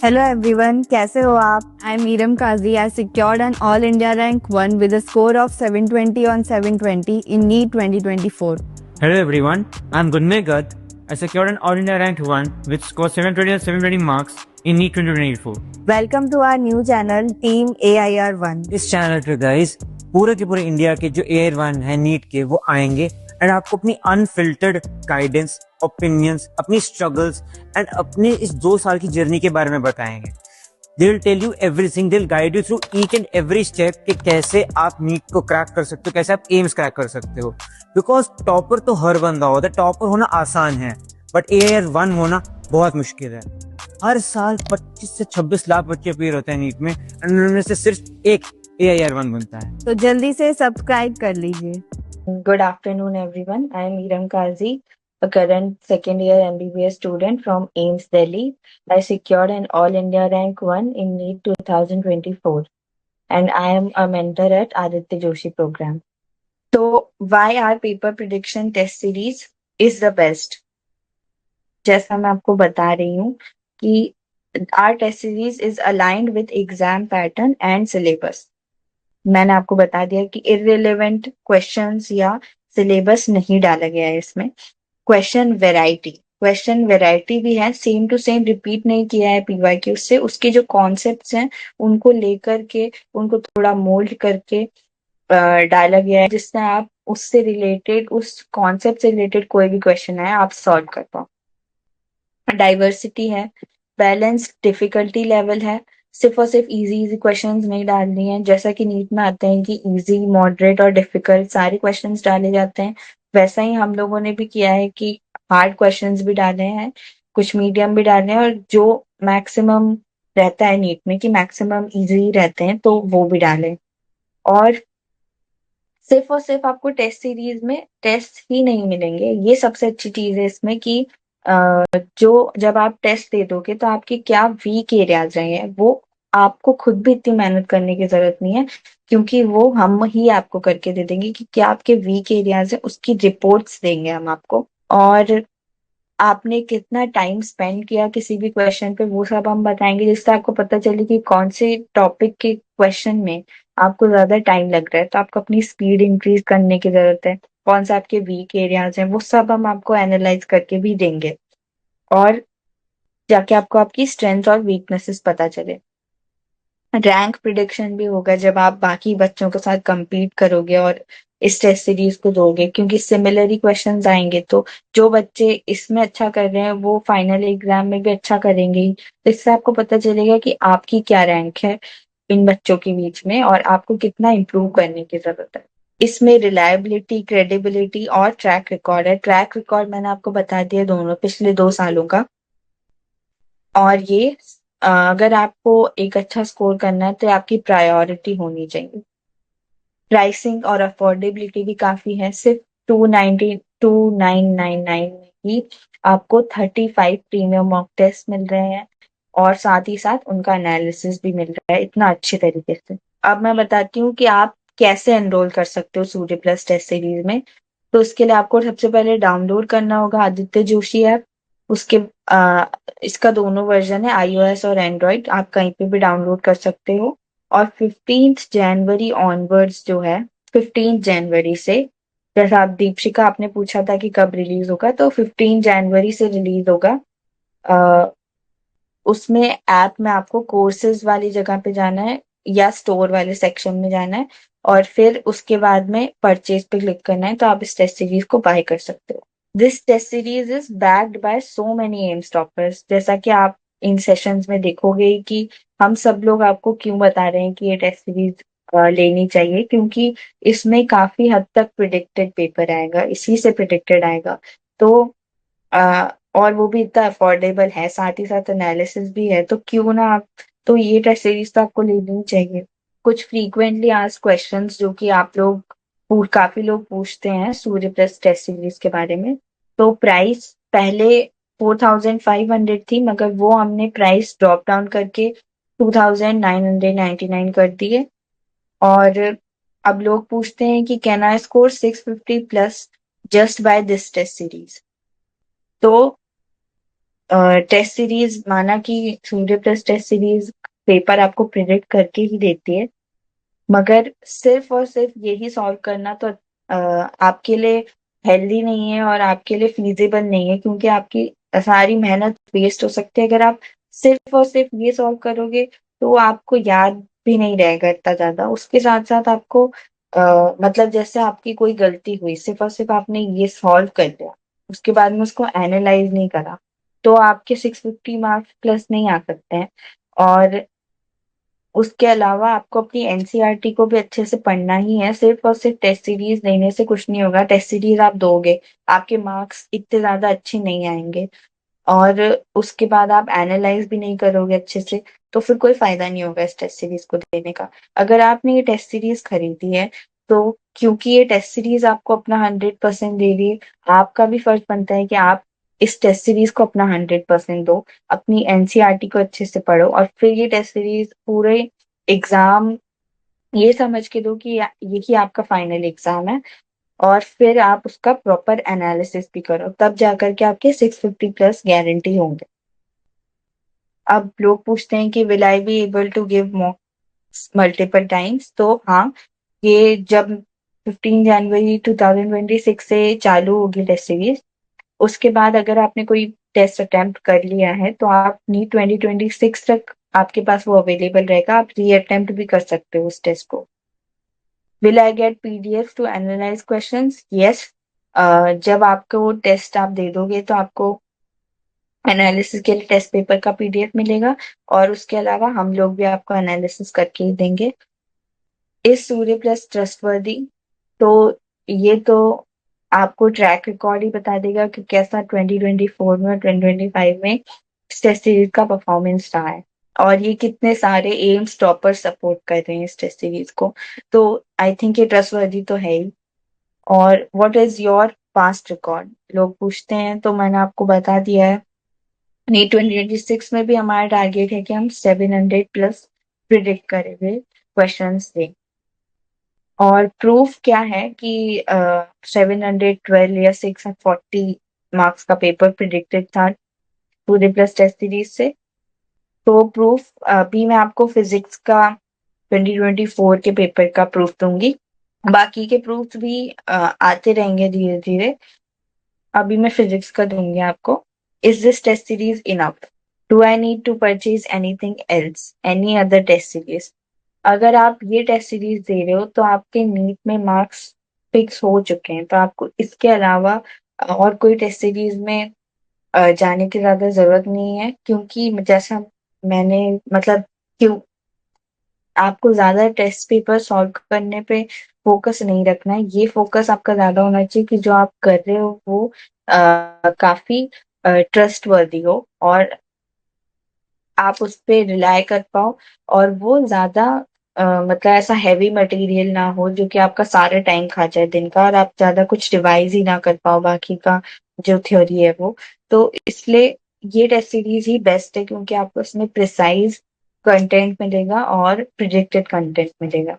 Hello everyone, कैसे हो आप? I am Iram Qazi. I secured an All India Rank 1 with a score of 720 on 720 in NEET 2024. Hello everyone, I'm Gunmay Gadd. I secured an All India Ranked 1 with score 720 and 720 marks in NEET 2024. Welcome to our new channel Team AIR1. इस channel पे guys पूरे के पूरे India के जो AIR1 है NEET के वो आएंगे एंड आपको अपनी अनफिल्टर्ड गाइडेंस, ओपिनियंस, अपनी स्ट्रगल्स एंड अपने इस 2 साल की जर्नी के बारे में बताएंगे। They will tell you everything, they'll guide you through each and every step कि कैसे आप नीट को क्रैक कर सकते हो, कैसे आप एम्स क्रैक कर सकते हो। बिकॉज टॉपर तो हर बंदा होता है, टॉपर होना आसान है बट AIR1 होना बहुत मुश्किल है। हर साल 25 से 26 लाख बच्चे अपीयर होते हैं नीट में एंड उनमें से सिर्फ एक AIR1 बनता है। तो जल्दी से सब्सक्राइब कर लीजिए। Good afternoon, everyone. I am Iram Kazi, a current second year MBBS student from AIMS Delhi. I secured an All India Rank 1 in NEET 2024, and I am a mentor at Aditya Joshi program. So, why our paper prediction test series is the best? जैसा मैं आपको बता रही हूँ कि our test series is aligned with exam pattern and syllabus. मैंने आपको बता दिया कि इररिलेवेंट क्वेश्चंस या सिलेबस नहीं डाला गया है इसमें। क्वेश्चन वेराइटी भी है, सेम टू सेम रिपीट नहीं किया है पीवाईक्यू से। उसके जो कॉन्सेप्ट्स हैं उनको लेकर के उनको थोड़ा मोल्ड करके डाला गया है, जिससे आप उससे रिलेटेड, उस कॉन्सेप्ट से रिलेटेड कोई भी क्वेश्चन है आप सॉल्व कर पाओ। डाइवर्सिटी है, बैलेंस डिफिकल्टी लेवल है, सिर्फ और सिर्फ इजी क्वेश्चंस नहीं डालनी है। जैसा कि नीट में आते हैं कि इजी, मॉडरेट और डिफिकल्ट सारे क्वेश्चंस डाले जाते हैं, वैसा ही हम लोगों ने भी किया है कि हार्ड क्वेश्चंस भी डाले हैं, कुछ मीडियम भी डाले हैं, और जो मैक्सिमम रहता है नीट में कि मैक्सिमम इजी रहते हैं तो वो भी डालें। और सिर्फ आपको टेस्ट सीरीज में टेस्ट ही नहीं मिलेंगे, ये सबसे अच्छी चीज है इसमें कि जो जब आप टेस्ट दे दोगे तो आपके क्या वीक एरियाज रहे हैं वो आपको खुद भी इतनी मेहनत करने की जरूरत नहीं है, क्योंकि वो हम ही आपको करके दे देंगे कि क्या आपके वीक एरियाज है, उसकी रिपोर्ट्स देंगे हम आपको। और आपने कितना टाइम स्पेंड किया किसी भी क्वेश्चन पे वो सब हम बताएंगे, जिससे आपको पता चले कि कौन से टॉपिक के क्वेश्चन में आपको ज्यादा टाइम लग रहा है, तो आपको अपनी स्पीड इंक्रीज करने की जरूरत है। कौन सा आपके वीक एरियाज हैं वो सब हम आपको एनालाइज करके भी देंगे, और जाके आपको आपकी स्ट्रेंथ और वीकनेसेस पता चले। रैंक प्रिडिक्शन भी होगा जब आप बाकी बच्चों के साथ compete करोगे और इस टेस्ट सीरीज को दोगे, क्योंकि सिमिलर ही क्वेश्चंस आएंगे, तो जो बच्चे इसमें अच्छा कर रहे हैं वो फाइनल एग्जाम में भी अच्छा करेंगे ही। तो इससे आपको पता चलेगा कि आपकी क्या रैंक है इन बच्चों के बीच में और आपको कितना इम्प्रूव करने की जरूरत है। इसमें रिलायबिलिटी, क्रेडिबिलिटी और ट्रैक रिकॉर्ड है। ट्रैक रिकॉर्ड मैंने आपको बता दिया दोनों पिछले 2 सालों का। और ये अगर आपको एक अच्छा स्कोर करना है तो आपकी प्रायोरिटी होनी चाहिए। प्राइसिंग और अफोर्डेबिलिटी भी काफी है, सिर्फ 299 में ही आपको 35 प्रीमियम मॉक टेस्ट मिल रहे हैं और साथ ही साथ उनका एनालिसिस भी मिल रहा है इतना अच्छे तरीके से। अब मैं बताती हूँ कि आप कैसे एनरोल कर सकते हो सूर्य प्लस टेस्ट सीरीज में। तो उसके लिए आपको सबसे पहले डाउनलोड करना होगा आदित्य जोशी ऐप। उसके इसका दोनों वर्जन है, iOS और एंड्रॉइड, आप कहीं पे भी डाउनलोड कर सकते हो। और 15 जनवरी ऑनवर्ड्स जो है, 15 जनवरी से, जैसा आप दीपशिका आपने पूछा था कि कब रिलीज होगा, तो 15 जनवरी से रिलीज होगा। उसमें ऐप में आपको कोर्सेज वाली जगह पे जाना है या स्टोर वाले सेक्शन में जाना है, और फिर उसके बाद में परचेज पे क्लिक करना है, तो आप इस टेस्ट सीरीज को बाय कर सकते हो। This test series is backed by so many AIIMS toppers. जैसा कि आप इन सेशंस में देखोगे ही कि हम सब लोग आपको क्यों बता रहे हैं कि ये टेस्ट सीरीज लेनी चाहिए, क्योंकि इसमें काफी हद तक प्रिडिक्टेड पेपर आएगा, इसी से प्रिडिक्टेड आएगा। तो और वो भी इतना अफोर्डेबल है, साथ ही साथ एनालिसिस भी है, तो क्यों ना आप, तो ये टेस्ट सीरीज तो आपको लेनी चाहिए। कुछ फ्रीक्वेंटली आस्क्ड क्वेश्चंस जो कि आप लोग काफी लोग पूछते हैं सूर्य प्लस टेस्ट सीरीज के बारे में। तो प्राइस पहले 4500 थी, मगर वो हमने प्राइस ड्रॉप डाउन करके 2999 कर दिए। और अब लोग पूछते हैं कि can I score 650 plus just by this test series. तो टेस्ट सीरीज माना कि Surya plus test series paper आपको प्रिडिक्ट करके ही देती है, मगर सिर्फ और सिर्फ यही सॉल्व करना तो आपके लिए हेल्दी नहीं है और आपके लिए फीजिबल नहीं है, क्योंकि आपकी सारी मेहनत वेस्ट हो सकती है। अगर आप सिर्फ और सिर्फ ये सॉल्व करोगे तो आपको याद भी नहीं रहेगा इतना ज्यादा। उसके साथ साथ आपको मतलब जैसे आपकी कोई गलती हुई, सिर्फ और सिर्फ आपने ये सॉल्व कर लिया, उसके बाद में उसको एनालाइज नहीं करा, तो आपके 650 मार्क्स प्लस नहीं आ सकते हैं। और उसके अलावा आपको अपनी एनसीईआरटी को भी अच्छे से पढ़ना ही है। सिर्फ और सिर्फ टेस्ट सीरीज लेने से कुछ नहीं होगा। टेस्ट सीरीज आप दोगे, आपके मार्क्स इतने ज्यादा अच्छे नहीं आएंगे, और उसके बाद आप एनालाइज भी नहीं करोगे अच्छे से, तो फिर कोई फायदा नहीं होगा इस टेस्ट सीरीज को देने का। अगर आपने ये टेस्ट सीरीज खरीदी है, तो क्योंकि ये टेस्ट सीरीज आपको अपना 100% दे रही है, आपका भी फर्ज बनता है कि आप इस टेस्ट सीरीज को अपना 100% दो, अपनी एनसीईआरटी को अच्छे से पढ़ो, और फिर ये टेस्ट सीरीज पूरे एग्जाम ये समझ के दो कि यही आपका फाइनल एग्जाम है, और फिर आप उसका प्रॉपर एनालिसिस भी करो, तब जाकर के आपके 650 प्लस गारंटी होंगे। अब लोग पूछते हैं कि will I be able to give mocks multiple times, तो हाँ, ये जब 15 जनवरी 2026 से चालू होगी टेस्ट सीरीज, उसके बाद अगर आपने कोई टेस्ट अटेम्प्ट कर लिया है तो आप नीट 2026 तक आपके पास वो अवेलेबल रहेगा, आप री अटेम्प्ट भी कर सकते हो उस टेस्ट को। Will I get PDF to analyse questions? Yes. जब आपको वो टेस्ट आप दे दोगे तो आपको एनालिसिस के लिए टेस्ट पेपर का पीडीएफ मिलेगा, और उसके अलावा हम लोग भी आपको एनालिसिस करके ही देंगे। इस सूर्य प्लस ट्रस्टवर्दी? तो ये तो आपको ट्रैक रिकॉर्ड ही बता देगा कि कैसा 2024 में और 2025 में इस टेस्ट सीरीज का परफॉर्मेंस रहा है, और ये कितने सारे एम्स टॉपर सपोर्ट कर रहे हैं इस टेस्ट सीरीज को। तो आई थिंक ये ट्रस्टवर्दी तो है ही। और what is your past record, लोग पूछते हैं, तो मैंने आपको बता दिया है। नीट 2026 में भी हमारा टारगेट है कि हम 700 प्लस प्रिडिक्ट करे हुए क्वेश्चन दें। और प्रूफ क्या है कि 712 या 640 मार्क्स का पेपर प्रिडिक्टेड था पूरे प्लस टेस्ट सीरीज से। तो प्रूफ अभी मैं आपको फिजिक्स का 2024 के पेपर का प्रूफ दूंगी, बाकी के प्रूफ भी आते रहेंगे धीरे धीरे। अभी मैं फिजिक्स का दूंगी आपको। Is this test series enough? Do I need to purchase anything else, any other test series? अगर आप ये टेस्ट सीरीज दे रहे हो तो आपके नीट में मार्क्स फिक्स हो चुके हैं, तो आपको इसके अलावा और कोई टेस्ट सीरीज में जाने की ज्यादा जरूरत नहीं है, क्योंकि जैसा मैंने मतलब क्यों आपको ज्यादा टेस्ट पेपर सॉल्व करने पे फोकस नहीं रखना है। ये फोकस आपका ज्यादा होना चाहिए कि जो आप कर रहे हो वो काफी ट्रस्ट वर्दी हो, और आप उस पे रिलाय कर पाओ, और वो ज्यादा मतलब ऐसा हैवी मटेरियल ना हो जो कि आपका सारा टाइम खा जाए दिन का, और आप ज्यादा कुछ रिवाइज ही ना कर पाओ बाकी का जो थ्योरी है वो। तो इसलिए ये टेस्ट सीरीज ही बेस्ट है, क्योंकि आपको उसमें प्रिसाइज कंटेंट मिलेगा और प्रिडिक्टेड कंटेंट मिलेगा।